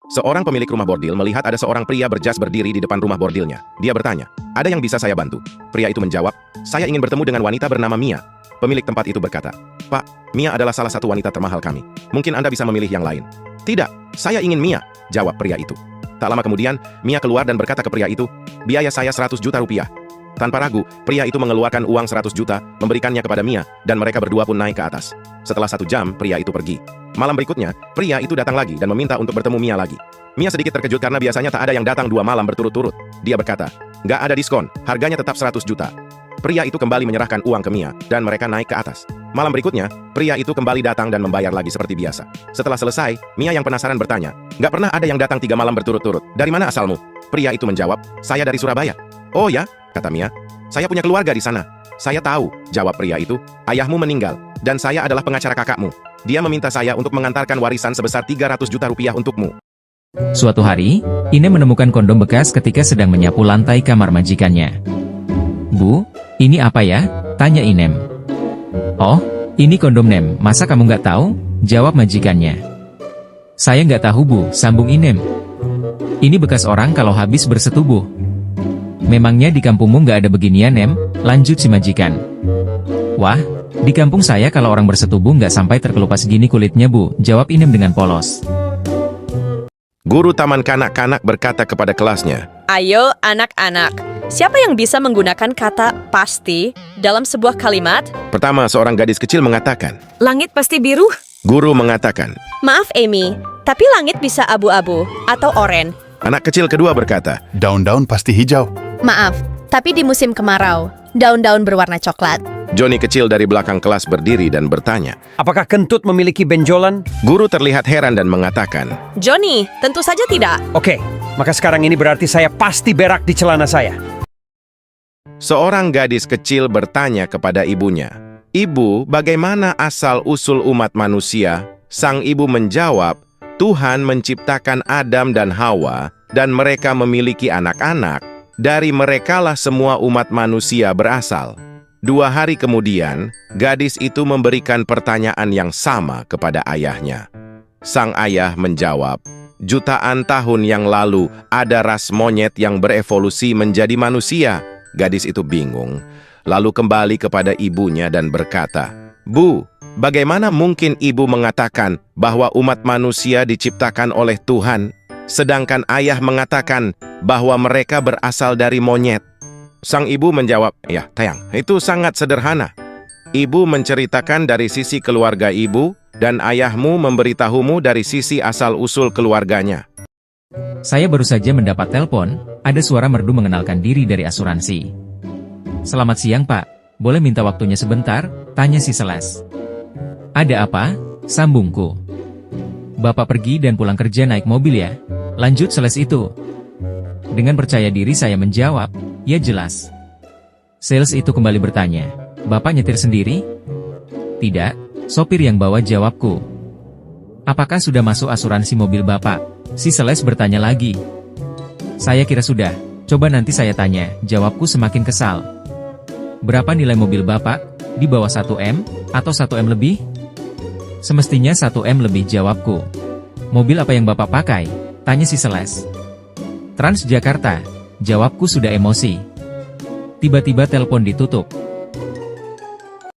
Seorang pemilik rumah bordil melihat ada seorang pria berjas berdiri di depan rumah bordilnya. Dia bertanya, "Ada yang bisa saya bantu?" Pria itu menjawab, "Saya ingin bertemu dengan wanita bernama Mia." Pemilik tempat itu berkata, "Pak, Mia adalah salah satu wanita termahal kami. Mungkin Anda bisa memilih yang lain." "Tidak, saya ingin Mia," jawab pria itu. Tak lama kemudian, Mia keluar dan berkata ke pria itu, "Biaya saya 100 juta rupiah." Tanpa ragu, pria itu mengeluarkan uang 100 juta, memberikannya kepada Mia, dan mereka berdua pun naik ke atas. Setelah 1 jam, pria itu pergi. Malam berikutnya, pria itu datang lagi dan meminta untuk bertemu Mia lagi. Mia sedikit terkejut karena biasanya tak ada yang datang 2 malam berturut-turut. Dia berkata, "Nggak ada diskon, harganya tetap 100 juta. Pria itu kembali menyerahkan uang ke Mia, dan mereka naik ke atas. Malam berikutnya, pria itu kembali datang dan membayar lagi seperti biasa. Setelah selesai, Mia yang penasaran bertanya, "Nggak pernah ada yang datang 3 malam berturut-turut. Dari mana asalmu?" Pria itu menjawab, "Saya dari Surabaya." "Oh ya," kata Mia, "saya punya keluarga di sana." "Saya tahu," jawab pria itu, "ayahmu meninggal, dan saya adalah pengacara kakakmu. Dia meminta saya untuk mengantarkan warisan sebesar 300 juta rupiah untukmu." Suatu hari, Inem menemukan kondom bekas ketika sedang menyapu lantai kamar majikannya. "Bu, ini apa ya?" tanya Inem. "Oh, ini kondom Nem, masa kamu nggak tahu?" jawab majikannya. "Saya nggak tahu Bu," sambung Inem. "Ini bekas orang kalau habis bersetubuh." "Memangnya di kampungmu nggak ada beginian Nem?" lanjut si majikan. "Wah, di kampung saya kalau orang bersetubuh nggak sampai terkelupas gini kulitnya Bu," jawab Inem dengan polos. Guru taman kanak-kanak berkata kepada kelasnya, Ayo anak-anak, siapa yang bisa menggunakan kata pasti dalam sebuah kalimat? Pertama, seorang gadis kecil mengatakan. Langit pasti biru? Guru mengatakan. Maaf Amy, tapi langit bisa abu-abu atau oranye. Anak kecil kedua berkata. Daun-daun pasti hijau. Maaf, tapi di musim kemarau, daun-daun berwarna coklat. Johnny kecil dari belakang kelas berdiri dan bertanya. Apakah kentut memiliki benjolan? Guru terlihat heran dan mengatakan. Johnny, tentu saja tidak. Oke, maka sekarang ini berarti saya pasti berak di celana saya. Seorang gadis kecil bertanya kepada ibunya. "Ibu, bagaimana asal-usul umat manusia?" Sang ibu menjawab, "Tuhan menciptakan Adam dan Hawa, dan mereka memiliki anak-anak. Dari merekalah semua umat manusia berasal." 2 hari kemudian, gadis itu memberikan pertanyaan yang sama kepada ayahnya. Sang ayah menjawab, "Jutaan tahun yang lalu ada ras monyet yang berevolusi menjadi manusia." Gadis itu bingung, lalu kembali kepada ibunya dan berkata, "Bu, bagaimana mungkin ibu mengatakan bahwa umat manusia diciptakan oleh Tuhan, sedangkan ayah mengatakan bahwa mereka berasal dari monyet?" Sang ibu menjawab, "Ya, Tayang, itu sangat sederhana. Ibu menceritakan dari sisi keluarga ibu, dan ayahmu memberitahumu dari sisi asal-usul keluarganya." Saya baru saja mendapat telepon, ada suara merdu mengenalkan diri dari asuransi. "Selamat siang Pak, boleh minta waktunya sebentar?" tanya si Seles. "Ada apa?" sambungku. "Bapak pergi dan pulang kerja naik mobil ya?" lanjut Seles itu. Dengan percaya diri saya menjawab, "Ya jelas." Sales itu kembali bertanya, "Bapak nyetir sendiri?" "Tidak, sopir yang bawa," jawabku. "Apakah sudah masuk asuransi mobil Bapak?" si Sales bertanya lagi. "Saya kira sudah, coba nanti saya tanya," jawabku semakin kesal. "Berapa nilai mobil Bapak? Di bawah 1M, atau 1M lebih?" "Semestinya 1M lebih," jawabku. "Mobil apa yang Bapak pakai?" tanya si Sales. "Transjakarta," jawabku sudah emosi. Tiba-tiba telepon ditutup.